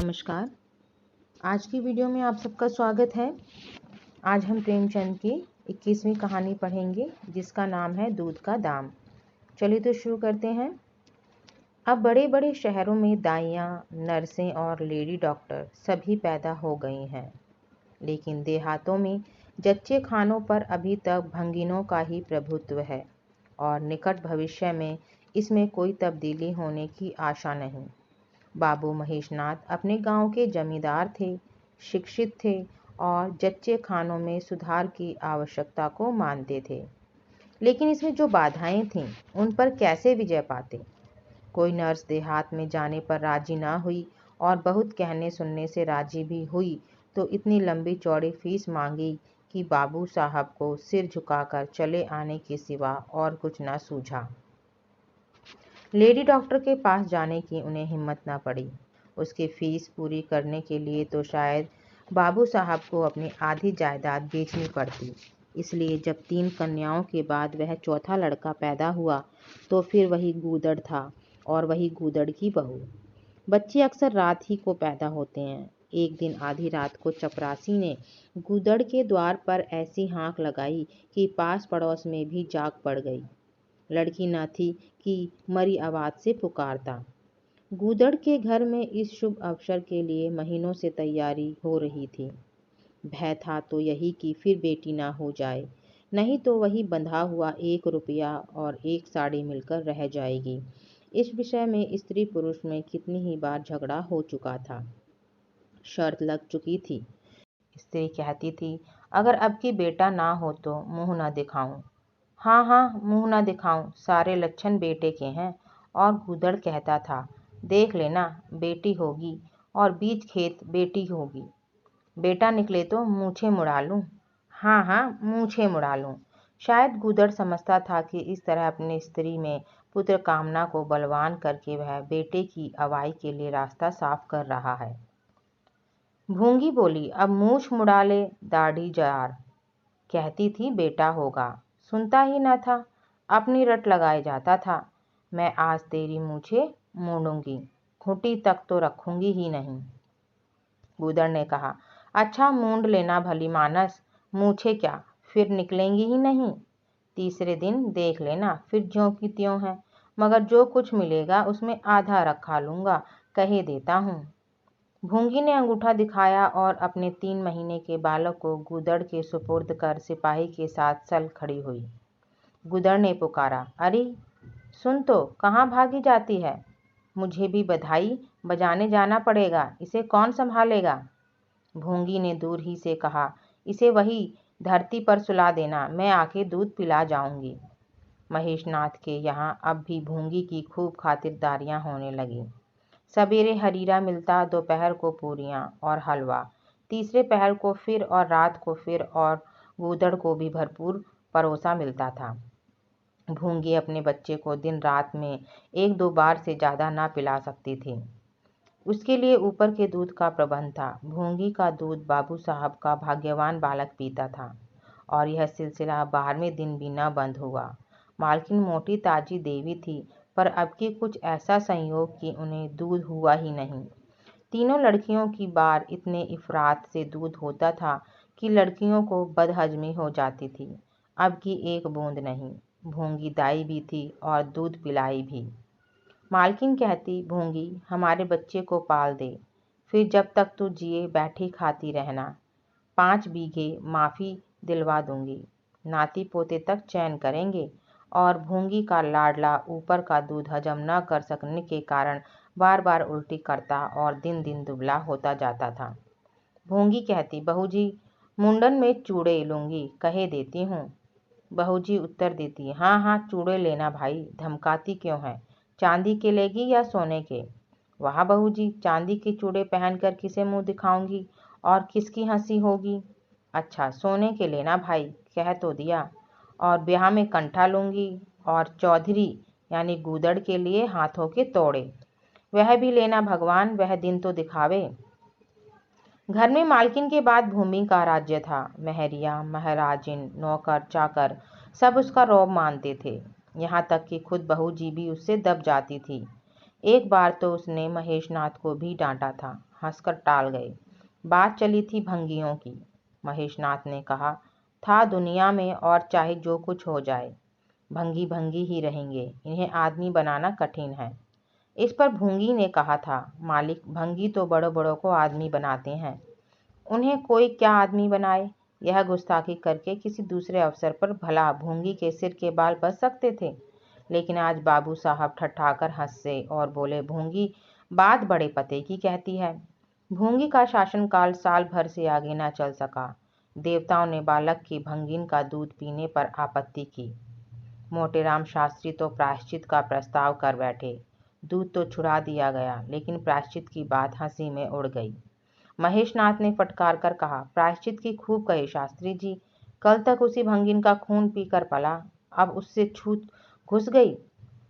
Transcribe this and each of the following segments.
नमस्कार। आज की वीडियो में आप सबका स्वागत है। आज हम प्रेमचंद की 21वीं कहानी पढ़ेंगे जिसका नाम है दूध का दाम। चलिए तो शुरू करते हैं। अब बड़े बड़े शहरों में दाइयाँ, नर्सें और लेडी डॉक्टर सभी पैदा हो गई हैं, लेकिन देहातों में जच्चे खानों पर अभी तक भंगिनों का ही प्रभुत्व है और निकट भविष्य में इसमें कोई तब्दीली होने की आशा नहीं। बाबू महेशनाथ अपने गांव के जमींदार थे, शिक्षित थे और जच्चे खानों में सुधार की आवश्यकता को मानते थे, लेकिन इसमें जो बाधाएं थीं उन पर कैसे विजय पाते। कोई नर्स देहात में जाने पर राजी ना हुई और बहुत कहने सुनने से राजी भी हुई तो इतनी लंबी चौड़ी फीस मांगी कि बाबू साहब को सिर झुकाकर चले आने के सिवा और कुछ न सूझा। लेडी डॉक्टर के पास जाने की उन्हें हिम्मत न पड़ी। उसकी फीस पूरी करने के लिए तो शायद बाबू साहब को अपनी आधी जायदाद बेचनी पड़ती। इसलिए जब 3 कन्याओं के बाद वह चौथा लड़का पैदा हुआ तो फिर वही गूदड़ था और वही गूदड़ की बहू। बच्चे अक्सर रात ही को पैदा होते हैं। एक दिन आधी रात को चपरासी ने गूदड़ के द्वार पर ऐसी हाँक लगाई कि पास पड़ोस में भी जाग पड़ गई। लड़की न थी कि मरी आवाज से पुकारता। गूदड़ के घर में इस शुभ अवसर के लिए महीनों से तैयारी हो रही थी। भय था तो यही कि फिर बेटी ना हो जाए, नहीं तो वही बंधा हुआ 1 रुपया और 1 साड़ी मिलकर रह जाएगी। इस विषय में स्त्री पुरुष में कितनी ही बार झगड़ा हो चुका था। शर्त लग चुकी थी। स्त्री कहती थी, अगर अब की बेटा ना हो तो मुंह ना दिखाऊं। हाँ हाँ, मुंह ना दिखाऊं, सारे लक्षण बेटे के हैं। और गूदड़ कहता था, देख लेना, बेटी होगी और बीच खेत बेटी होगी। बेटा निकले तो मूछें मुड़ा लूं। हाँ हाँ, मूछें मुड़ा लूं। शायद गूदड़ समझता था कि इस तरह अपनी स्त्री में पुत्र कामना को बलवान करके वह बेटे की अवाई के लिए रास्ता साफ कर रहा है। भूंगी बोली, अब मूछ मुड़ा ले दाढ़ी जार। कहती थी बेटा होगा, सुनता ही न था, अपनी रट लगाए जाता था। मैं आज तेरी मूछें मूंडूंगी, खूंटी तक तो रखूंगी ही नहीं। गूदड़ ने कहा, अच्छा मूंड लेना भली मानस, मूछें क्या फिर निकलेंगी ही नहीं। तीसरे दिन देख लेना, फिर ज्यों की त्यों है, मगर जो कुछ मिलेगा उसमें आधा रखा लूंगा, कहे देता हूँ। भूंगी ने अंगूठा दिखाया और अपने 3 महीने के बालक को गूदड़ के सुपुर्द कर सिपाही के साथ चल खड़ी हुई। गूदड़ ने पुकारा, अरे सुन तो, कहाँ भागी जाती है? मुझे भी बधाई बजाने जाना पड़ेगा, इसे कौन संभालेगा? भूंगी ने दूर ही से कहा, इसे वही धरती पर सुला देना, मैं आके दूध पिला जाऊंगी। महेशनाथ के यहाँ अब भी भूंगी की खूब खातिरदारियां होने लगी। सवेरे हरीरा मिलता, दोपहर को पूरियां और हलवा, तीसरे पहर को फिर और रात को फिर, और गूदड़ को भी भरपूर परोसा मिलता था। भूंगी अपने बच्चे को दिन रात में 1-2 बार से ज़्यादा ना पिला सकती थी। उसके लिए ऊपर के दूध का प्रबंध था। भूंगी का दूध बाबू साहब का भाग्यवान बालक पीता था और यह सिलसिला 12वें दिन भी न बंद हुआ। मालकिन मोटी ताजी देवी थी, पर अब की कुछ ऐसा संयोग कि उन्हें दूध हुआ ही नहीं। तीनों लड़कियों की बार इतने इफरात से दूध होता था कि लड़कियों को बदहजमी हो जाती थी। अब की 1 बूंद नहीं। भूंगी दाई भी थी और दूध पिलाई भी। मालकिन कहती, भूंगी हमारे बच्चे को पाल दे, फिर जब तक तू जिए बैठी खाती रहना। 5 बीघे माफ़ी दिलवा दूंगी, नाती पोते तक चैन करेंगे। और भूंगी का लाडला ऊपर का दूध हजम न कर सकने के कारण बार बार उल्टी करता और दिन दिन दुबला होता जाता था। भूंगी कहती, बहूजी मुंडन में चूड़े लूंगी, कहे देती हूँ। बहूजी उत्तर देती, हाँ हाँ चूड़े लेना भाई, धमकाती क्यों है? चांदी के लेगी या सोने के? वाह बहूजी, चांदी के चूड़े पहनकर किसे मुंह दिखाऊंगी और किसकी हंसी होगी? अच्छा सोने के लेना भाई, कह तो दिया। और ब्याह में कंठा लूंगी और चौधरी यानी गूदड़ के लिए हाथों के तोड़े, वह भी लेना भगवान, वह दिन तो दिखावे। घर में मालकिन के बाद भूमि का राज्य था। महरिया, महाराजिन, नौकर चाकर सब उसका रौब मानते थे। यहाँ तक कि खुद बहू जी भी उससे दब जाती थी। एक बार तो उसने महेशनाथ को भी डांटा था। हंसकर टाल गए। बात चली थी भंगियों की। महेशनाथ ने कहा था दुनिया में और चाहे जो कुछ हो जाए भंगी भंगी ही रहेंगे, इन्हें आदमी बनाना कठिन है। इस पर भूंगी ने कहा था मालिक, भंगी तो बड़ों बड़ों को आदमी बनाते हैं, उन्हें कोई क्या आदमी बनाए। यह गुस्ताखी करके किसी दूसरे अवसर पर भला भूंगी के सिर के बाल बच सकते थे, लेकिन आज बाबू साहब ठठाकर हंसे और बोले, भूंगी बात बड़े पते की कहती है। भूंगी का शासनकाल साल भर से आगे न चल सका। देवताओं ने बालक की भंगिन का दूध पीने पर आपत्ति की। मोटेराम शास्त्री तो प्रायश्चित का प्रस्ताव कर बैठे। दूध तो छुड़ा दिया गया, लेकिन प्रायश्चित की बात हंसी में उड़ गई। महेशनाथ ने फटकार कर कहा, प्रायश्चित की खूब कहे शास्त्री जी, कल तक उसी भंगिन का खून पीकर पला, अब उससे छूत घुस गई।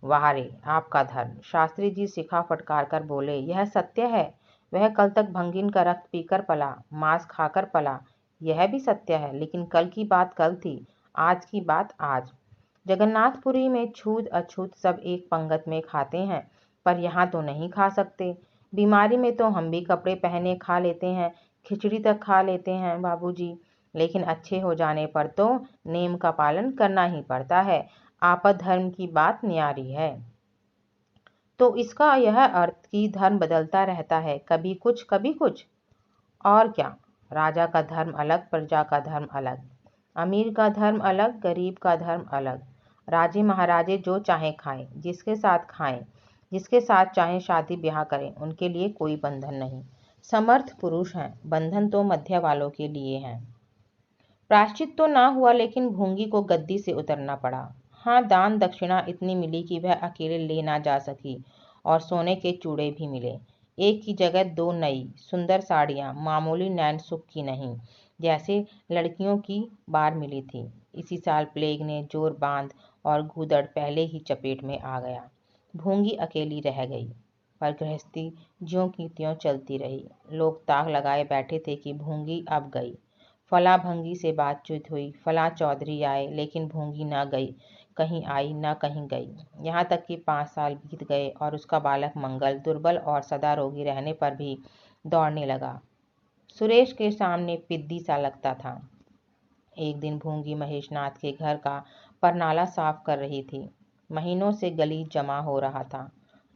वाह रे आपका धर्म। शास्त्री जी शिखा फटकार कर बोले, यह सत्य है। वह कल तक भंगिन का रक्त पीकर पला, मांस खाकर पला, यह भी सत्य है। लेकिन कल की बात कल थी, आज की बात आज। जगन्नाथपुरी में छूत अछूत सब एक पंगत में खाते हैं, पर यहाँ तो नहीं खा सकते। बीमारी में तो हम भी कपड़े पहने खा लेते हैं, खिचड़ी तक खा लेते हैं बाबूजी, लेकिन अच्छे हो जाने पर तो नेम का पालन करना ही पड़ता है। आपद धर्म की बात न्यारी है। तो इसका यह अर्थ कि धर्म बदलता रहता है, कभी कुछ कभी कुछ। और क्या, राजा का धर्म अलग, प्रजा का धर्म अलग, अमीर का धर्म अलग, गरीब का धर्म अलग। राजे महाराजे जो चाहे खाएं, जिसके साथ चाहे शादी ब्याह करें, उनके लिए कोई बंधन नहीं। समर्थ पुरुष हैं, बंधन तो मध्य वालों के लिए हैं। प्रायश्चित तो ना हुआ, लेकिन भूंगी को गद्दी से उतरना पड़ा। हाँ, दान दक्षिणा इतनी मिली कि वह अकेले ले ना जा सकी, और सोने के चूड़े भी मिले। एक की जगह दो नई सुंदर साड़ियाँ, मामूली नैन सुख की नहीं, जैसे लड़कियों की बार मिली थी। इसी साल प्लेग ने जोर बांध और गूदड़ पहले ही चपेट में आ गया। भूंगी अकेली रह गई, पर गृहस्थी ज्यों की त्यों चलती रही। लोग ताक लगाए बैठे थे कि भूंगी अब गई। फला भंगी से बातचीत हुई, फला चौधरी आए, लेकिन भूंगी न गई, कहीं आई न कहीं गई। यहाँ तक कि 5 साल बीत गए और उसका बालक मंगल दुर्बल और सदा रोगी रहने पर भी दौड़ने लगा। सुरेश के सामने पिद्दी सा लगता था। एक दिन भूंगी महेशनाथ के घर का परनाला साफ कर रही थी। महीनों से गलीच जमा हो रहा था,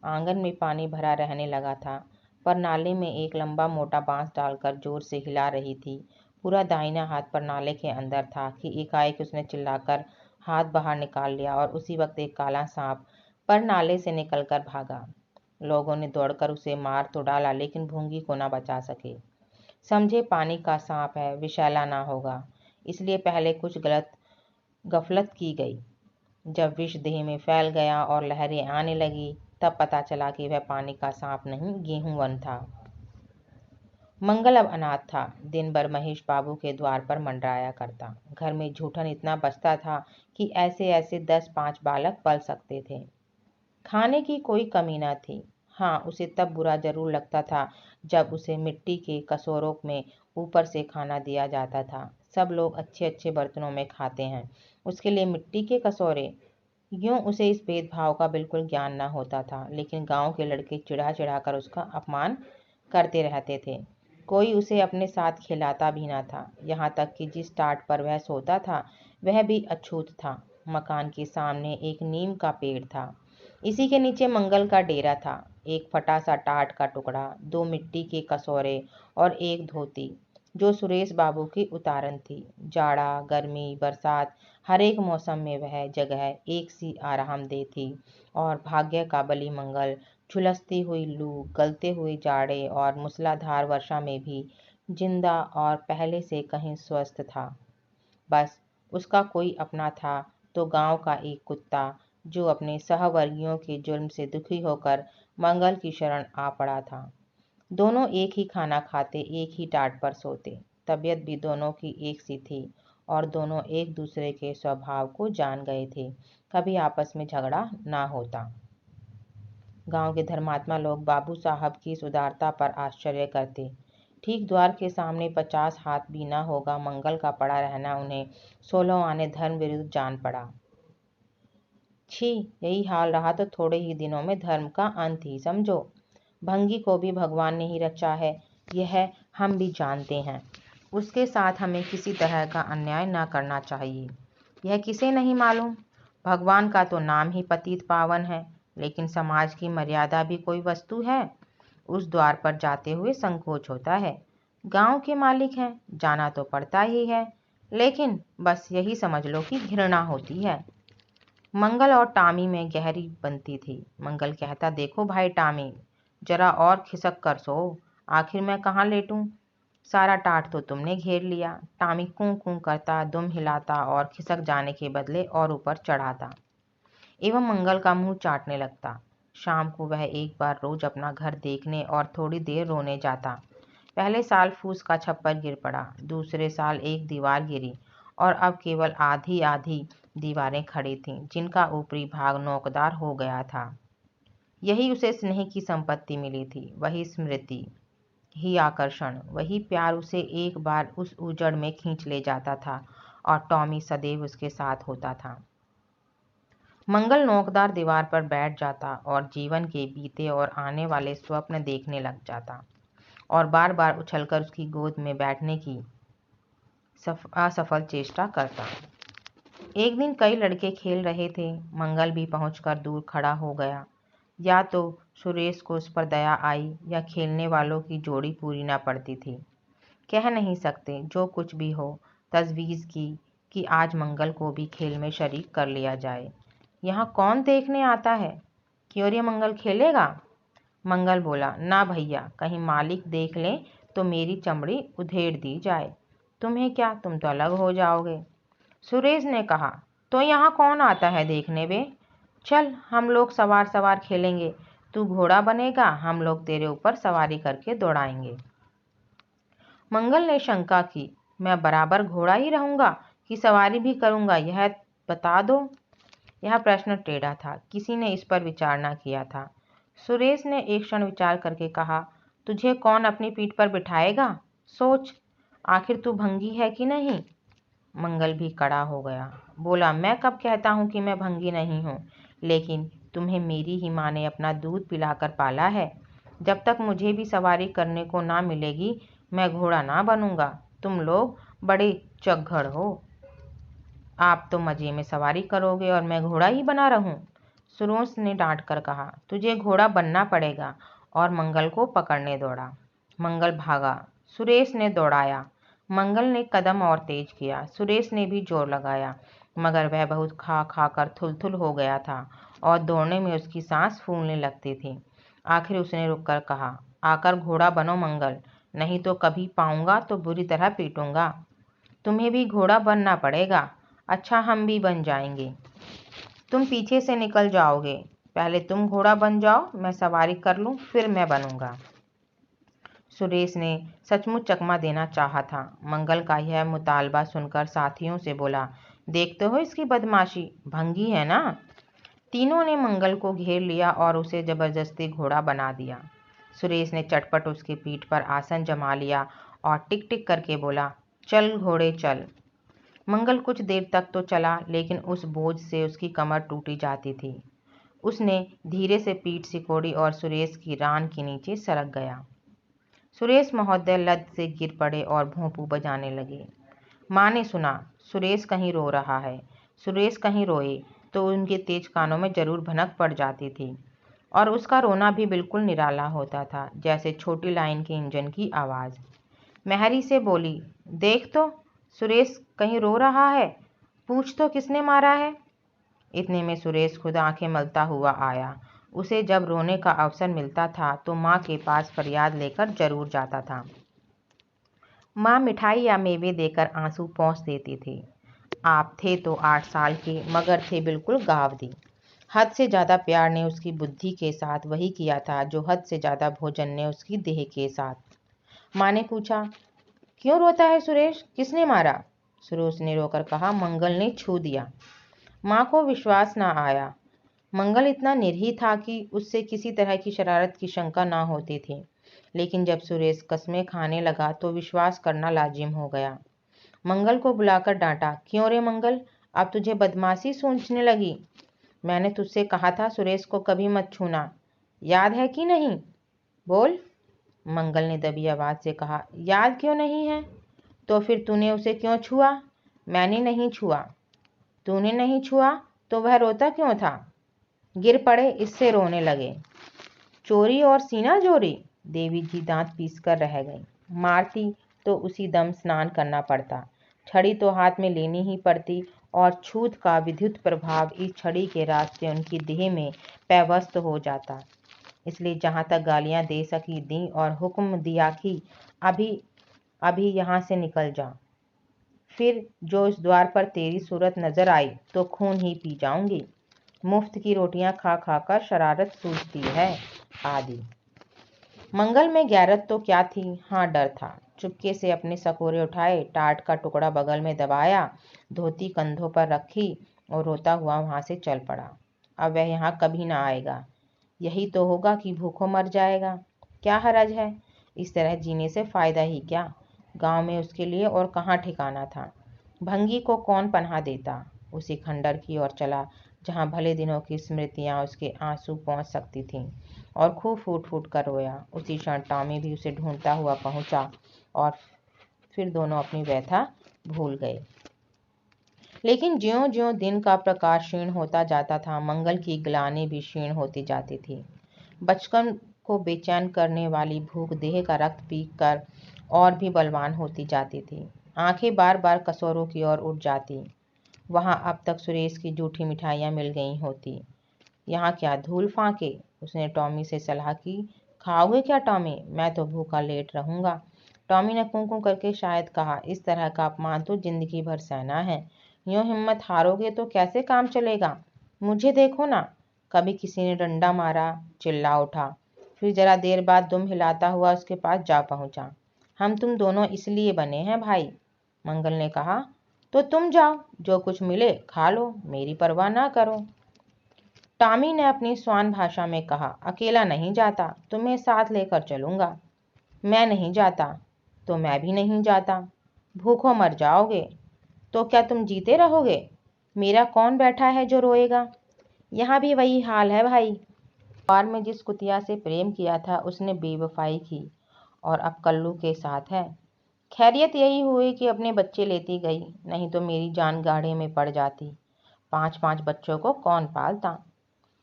आंगन में पानी भरा रहने लगा था। परनाले में एक लंबा मोटा बांस डालकर जोर से हिला रही थी। पूरा दाहिना हाथ परनाले के अंदर था कि एकाएक उसने चिल्लाकर हाथ बाहर निकाल लिया, और उसी वक्त एक काला सांप परनाले से निकलकर भागा। लोगों ने दौड़कर उसे मार तो डाला, लेकिन भूंगी को न बचा सके। समझे पानी का सांप है, विषैला ना होगा, इसलिए पहले कुछ गफलत की गई। जब विष देह में फैल गया और लहरें आने लगी, तब पता चला कि वह पानी का सांप नहीं, गेहूं वन था। मंगल अब अनाथ था। दिन भर महेश बाबू के द्वार पर मंडराया करता। घर में झूठन इतना बचता था कि ऐसे ऐसे 10-5 बालक पल सकते थे। खाने की कोई कमी न थी। हाँ, उसे तब बुरा जरूर लगता था जब उसे मिट्टी के कटोरों में ऊपर से खाना दिया जाता था। सब लोग अच्छे अच्छे बर्तनों में खाते हैं, उसके लिए मिट्टी के कटोरे। यूं उसे इस भेदभाव का बिल्कुल ज्ञान न होता था, लेकिन गांव के लड़के चिढ़ा चिढ़ा कर उसका अपमान करते रहते थे। कोई उसे अपने साथ खिलाता भी न था। यहाँ तक कि जिस टाट पर वह सोता था वह भी अछूत था। मकान के सामने एक नीम का पेड़ था, इसी के नीचे मंगल का डेरा था। एक फटा सा टाट का टुकड़ा, 2 मिट्टी के कटोरे और एक धोती, जो सुरेश बाबू की उतारन थी। जाड़ा, गर्मी, बरसात, हर एक मौसम में वह जगह एक सी आरामदेह थी। और भाग्य का बली मंगल झुलसती हुई लू, गलते हुए जाड़े और मूसलाधार वर्षा में भी जिंदा और पहले से कहीं स्वस्थ था। बस उसका कोई अपना था तो गांव का एक कुत्ता, जो अपने सहवर्गियों के जुर्म से दुखी होकर मंगल की शरण आ पड़ा था। दोनों एक ही खाना खाते, एक ही टाट पर सोते। तबीयत भी दोनों की एक सी थी और दोनों एक दूसरे के स्वभाव को जान गए थे। कभी आपस में झगड़ा ना होता। गांव के धर्मात्मा लोग बाबू साहब की इस उदारता पर आश्चर्य करते। ठीक द्वार के सामने 50 हाथ भी न होगा मंगल का पड़ा रहना उन्हें 16 आने धर्म विरुद्ध जान पड़ा। छी, यही हाल रहा तो थोड़े ही दिनों में धर्म का अंत ही समझो। भंगी को भी भगवान ने ही रचा है, यह हम भी जानते हैं। उसके साथ हमें किसी तरह का अन्याय न करना चाहिए। यह किसे नहीं मालूम? भगवान का तो नाम ही पतित पावन है, लेकिन समाज की मर्यादा भी कोई वस्तु है? उस द्वार पर जाते हुए संकोच होता है। गांव के मालिक हैं, जाना तो पड़ता ही है, लेकिन बस यही समझ लो कि घृणा होती है। मंगल और टामी में गहरी बनती थी। मंगल कहता, देखो भाई टामी, जरा और खिसक कर सो, आखिर मैं कहाँ लेटूं? सारा टाट तो तुमने घेर लिया। टामी कूं कूं करता दुम हिलाता और खिसक जाने के बदले और ऊपर चढ़ाता एवं मंगल का मुंह चाटने लगता। शाम को वह एक बार रोज अपना घर देखने और थोड़ी देर रोने जाता। पहले साल फूस का छप्पर गिर पड़ा, दूसरे साल एक दीवार गिरी और अब केवल आधी आधी दीवारें खड़ी थीं, जिनका ऊपरी भाग नोकदार हो गया था। यही उसे स्नेह की संपत्ति मिली थी, वही स्मृति ही आकर्षण, वही प्यार उसे एक बार उस उजड़ में खींच ले जाता था और टॉमी सदैव उसके साथ होता था। मंगल नोकदार दीवार पर बैठ जाता और जीवन के बीते और आने वाले स्वप्न देखने लग जाता और बार बार उछलकर उसकी गोद में बैठने की असफल चेष्टा करता। एक दिन कई लड़के खेल रहे थे। मंगल भी पहुंचकर दूर खड़ा हो गया। या तो सुरेश को उस पर दया आई या खेलने वालों की जोड़ी पूरी न पड़ती थी। कह नहीं सकते। जो कुछ भी हो, तजवीज़ की कि आज मंगल को भी खेल में शरीक कर लिया जाए। यहाँ कौन देखने आता है? क्यों रे मंगल खेलेगा? मंगल बोला, ना भैया, कहीं मालिक देख ले तो मेरी चमड़ी उधेड़ दी जाए। तुम्हें क्या, तुम तो अलग हो जाओगे। सुरेश ने कहा, तो यहाँ कौन आता है देखने बे? चल, हम लोग सवार सवार खेलेंगे। तू घोड़ा बनेगा, हम लोग तेरे ऊपर सवारी करके दौड़ाएंगे। मंगल ने शंका की, मैं बराबर घोड़ा ही रहूंगा कि सवारी भी करूंगा, यह बता दो। यह प्रश्न टेढ़ा था, किसी ने इस पर विचार न किया था। सुरेश ने एक क्षण विचार करके कहा, तुझे कौन अपनी पीठ पर बिठाएगा? सोच, आखिर तू भंगी है कि नहीं? मंगल भी कड़ा हो गया। बोला, मैं कब कहता हूँ कि मैं भंगी नहीं हूँ, लेकिन तुम्हें मेरी ही माँ ने अपना दूध पिलाकर पाला है। जब तक मुझे भी सवारी करने को ना मिलेगी, मैं घोड़ा ना बनूंगा। तुम लोग बड़े चक्खड़ हो, आप तो मजे में सवारी करोगे और मैं घोड़ा ही बना रहूं। सुरेश ने डांट कर कहा, तुझे घोड़ा बनना पड़ेगा, और मंगल को पकड़ने दौड़ा। मंगल भागा, सुरेश ने दौड़ाया। मंगल ने कदम और तेज किया, सुरेश ने भी जोर लगाया, मगर वह बहुत खा खा कर थुलथुल हो गया था और दौड़ने में उसकी सांस फूलने लगती थी। आखिर उसने रुककर कहा, आकर घोड़ा बनो मंगल, नहीं तो कभी पाऊंगा तो बुरी तरह पीटूंगा। तुम्हें भी घोड़ा बनना पड़ेगा। अच्छा, हम भी बन जाएंगे। तुम पीछे से निकल जाओगे। पहले तुम घोड़ा बन जाओ, मैं सवारी कर लूं, फिर मैं बनूंगा। सुरेश ने सचमुच चकमा देना चाहा था। मंगल का यह मुतालबा सुनकर साथियों से बोला, देखते हो इसकी बदमाशी, भंगी है ना? तीनों ने मंगल को घेर लिया और उसे जबरदस्ती घोड़ा बना दिया। सुरेश ने चटपट उसकी पीठ पर आसन जमा लिया और टिक टिक करके बोला, चल घोड़े चल। मंगल कुछ देर तक तो चला, लेकिन उस बोझ से उसकी कमर टूटी जाती थी। उसने धीरे से पीठ सिकोड़ी और सुरेश की रान के नीचे सरक गया। सुरेश महोदय लद से गिर पड़े और भोंपू बजाने लगे। माँ ने सुना, सुरेश कहीं रो रहा है। सुरेश कहीं रोए तो उनके तेज कानों में जरूर भनक पड़ जाती थी, और उसका रोना भी बिल्कुल निराला होता था, जैसे छोटी लाइन के इंजन की आवाज़। मेहरी से बोली, देख तो, सुरेश कहीं रो रहा है, पूछ तो किसने मारा है। इतने में सुरेश खुद आंखें मलता हुआ आया। उसे जब रोने का अवसर मिलता था तो माँ के पास फरियाद लेकर जरूर जाता था। माँ मिठाई या मेवे देकर आंसू पोंछ देती थी। आप थे तो 8 साल के, मगर थे बिल्कुल गावदी। हद से ज़्यादा प्यार ने उसकी बुद्धि के साथ वही किया था जो हद से ज़्यादा भोजन ने उसकी देह के साथ। माँ ने पूछा, क्यों रोता है सुरेश, किसने मारा? सुरेश ने रोकर कहा, मंगल ने छू दिया। माँ को विश्वास न आया। मंगल इतना निर्ही था कि उससे किसी तरह की शरारत की शंका ना होती थी, लेकिन जब सुरेश कस्में खाने लगा तो विश्वास करना लाजिम हो गया। मंगल को बुलाकर डांटा, क्यों रे मंगल, अब तुझे बदमाशी सूझने लगी? मैंने तुझसे कहा था सुरेश को कभी मत छूना, याद है कि नहीं? बोल। मंगल ने दबी आवाज से कहा। याद क्यों नहीं है? तो फिर तूने उसे क्यों छुआ? मैंने नहीं छुआ। तूने नहीं छुआ तो वह रोता क्यों था? गिर पड़े इससे रोने लगे। चोरी और सीना जोरी? देवी जी दांत पीसकर रह गई। मारती तो उसी दम स्नान करना पड़ता, छड़ी तो हाथ में लेनी ही पड़ती, और छूत का विद्युत प्रभाव इस छड़ी के रास्ते उनकी देह में पैवस्त हो जाता। इसलिए जहां तक गालियां दे सकी दी और हुक्म दिया कि अभी अभी यहाँ से निकल जा, फिर जो इस द्वार पर तेरी सूरत नजर आई तो खून ही पी जाऊंगी। मुफ्त की रोटियां खा खा कर शरारत सूझती है आदि। मंगल में गैरत तो क्या थी, हाँ डर था। चुपके से अपने सकोरे उठाए, टाट का टुकड़ा बगल में दबाया, धोती कंधों पर रखी और रोता हुआ वहां से चल पड़ा। अब वह यहाँ कभी ना आएगा। यही तो होगा कि भूखों मर जाएगा। क्या हरज है, इस तरह जीने से फायदा ही क्या? गांव में उसके लिए और कहाँ ठिकाना था। भंगी को कौन पनाह देता। उसी खंडर की ओर चला जहाँ भले दिनों की स्मृतियां उसके आंसू पहुंच सकती थीं, और खूब फूट फूट कर रोया। उसी क्षण टॉमी भी उसे ढूंढता हुआ पहुंचा और फिर दोनों अपनी व्यथा भूल गए। लेकिन ज्यों ज्यों दिन का प्रकाश क्षीण होता जाता था, मंगल की ग्लानि भी क्षीण होती जाती थी। बचपन को बेचैन करने वाली भूख देह का रक्त पीक कर और भी बलवान होती जाती थी। आंखें बार बार कसौरों की ओर उठ जाती। वहां अब तक सुरेश की जूठी मिठाइयां मिल गई होती, यहाँ क्या धूल फांके। उसने टॉमी से सलाह की। खाओगे क्या टॉमी? मैं तो भूखा लेट रहूंगा। टॉमी ने कूं कूं करके शायद कहा। इस तरह का अपमान तो जिंदगी भर सहना है। यूं हिम्मत हारोगे तो कैसे काम चलेगा? मुझे देखो ना। कभी किसी ने डंडा मारा, चिल्ला उठा, फिर जरा देर बाद दुम हिलाता हुआ उसके पास जा पहुंचा। हम तुम दोनों इसलिए बने हैं भाई, मंगल ने कहा। तो तुम जाओ, जो कुछ मिले खा लो, मेरी परवाह ना करो। टॉमी ने अपनी स्वान भाषा में कहा। अकेला नहीं जाता, तुम्हें साथ लेकर चलूंगा। मैं नहीं जाता। तो मैं भी नहीं जाता। भूखों मर जाओगे तो क्या तुम जीते रहोगे? मेरा कौन बैठा है जो रोएगा? यहाँ भी वही हाल है भाई। बार में जिस कुतिया से प्रेम किया था उसने बेवफाई की और अब कल्लू के साथ है। खैरियत यही हुई कि अपने बच्चे लेती गई, नहीं तो मेरी जान गाढ़े में पड़ जाती। 5-5 बच्चों को कौन पालता?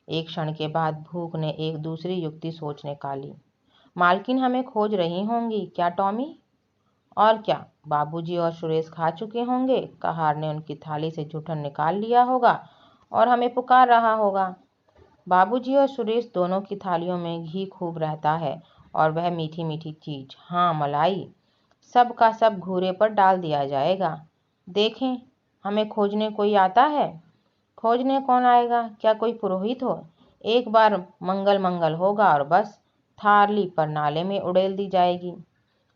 एक क्षण के बाद भूख ने एक दूसरी युक्ति सोच निकाली। मालकिन हमें खोज रही होंगी क्या टॉमी? और क्या, बाबूजी और सुरेश खा चुके होंगे। कहार ने उनकी थाली से जूठन निकाल लिया होगा और हमें पुकार रहा होगा। बाबूजी और सुरेश दोनों की थालियों में घी खूब रहता है, और वह मीठी मीठी चीज, हाँ मलाई, सब का सब घूरे पर डाल दिया जाएगा। देखें, हमें खोजने कोई आता है? खोजने कौन आएगा? क्या कोई पुरोहित हो? एक बार मंगल मंगल होगा और बस थाली पर नाले में उड़ेल दी जाएगी।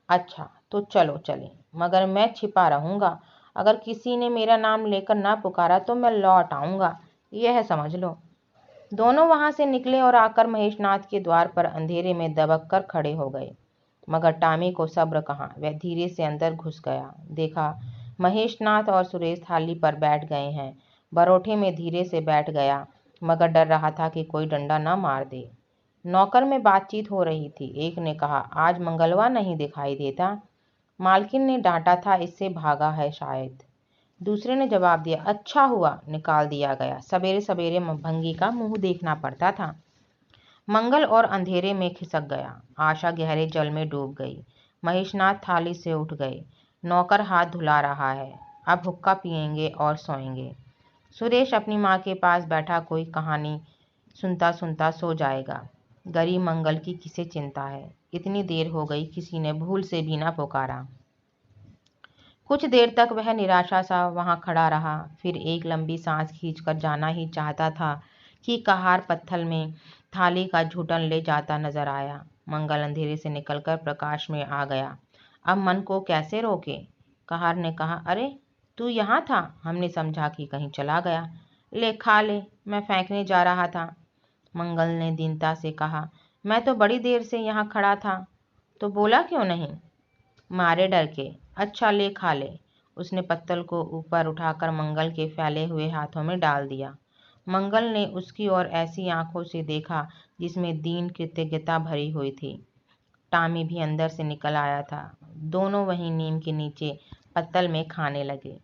अच्छा तो चलो चले, मगर मैं छिपा रहूंगा। अगर किसी ने मेरा नाम लेकर ना पुकारा तो मैं लौट आऊंगा, यह समझ लो। दोनों वहां से निकले और आकर महेशनाथ के द्वार पर अंधेरे में दबक कर खड़े हो गए। मगर टॉमी को सब्र कहाँ, वह धीरे से अंदर घुस गया। देखा, महेशनाथ और सुरेश थाली पर बैठ गए हैं। बरोठे में धीरे से बैठ गया, मगर डर रहा था कि कोई डंडा न मार दे। नौकर में बातचीत हो रही थी। एक ने कहा, आज मंगलवा नहीं दिखाई देता। मालकिन ने डांटा था, इससे भागा है शायद। दूसरे ने जवाब दिया, अच्छा हुआ निकाल दिया गया, सवेरे सवेरे भंगी का मुंह देखना पड़ता था। मंगल और अंधेरे में खिसक गया। आशा गहरे जल में डूब गई। महेशनाथ थाली से उठ गए। नौकर हाथ धुला रहा है। अब हुक्का पिएंगे और सोएंगे। सुरेश अपनी माँ के पास बैठा कोई कहानी सुनता सुनता सो जाएगा। गरीब मंगल की किसे चिंता है। इतनी देर हो गई, किसी ने भूल से भी ना पुकारा। कुछ देर तक वह निराशा सा वहां खड़ा रहा, फिर एक लंबी सांस खींचकर जाना ही चाहता था कि कहार पत्थल में थाली का झूठन ले जाता नजर आया। मंगल अंधेरे से निकलकर प्रकाश में आ गया। अब मन को कैसे रोके? कहार ने कहा, अरे तू यहाँ था? हमने समझा कि कहीं चला गया। ले खा ले, मैं फेंकने जा रहा था। मंगल ने दीनता से कहा, मैं तो बड़ी देर से यहाँ खड़ा था। तो बोला क्यों नहीं? मारे डर के। अच्छा ले खा ले। उसने पत्तल को ऊपर उठाकर मंगल के फैले हुए हाथों में डाल दिया। मंगल ने उसकी ओर ऐसी आंखों से देखा जिसमें दीन कृतज्ञता भरी हुई थी। टॉमी भी अंदर से निकल आया था। दोनों वहीं नीम के नीचे पत्तल में खाने लगे।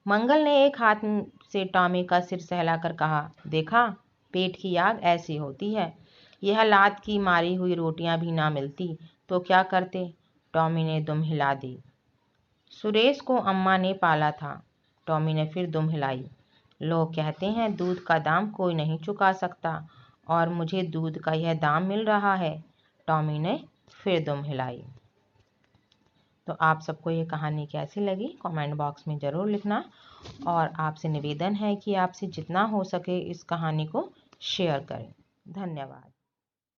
मंगल ने एक हाथ से टॉमी का सिर सहलाकर कहा, देखा, पेट की आग ऐसी होती है। यह लात की मारी हुई रोटियां भी ना मिलती तो क्या करते। टॉमी ने दुम हिला दी। सुरेश को अम्मा ने पाला था। टॉमी ने फिर दुम हिलाई। लोग कहते हैं दूध का दाम कोई नहीं चुका सकता, और मुझे दूध का यह दाम मिल रहा है। टॉमी ने फिर दुम हिलाई। तो आप सबको ये कहानी कैसी लगी कमेंट बॉक्स में ज़रूर लिखना, और आपसे निवेदन है कि आपसे जितना हो सके इस कहानी को शेयर करें। धन्यवाद।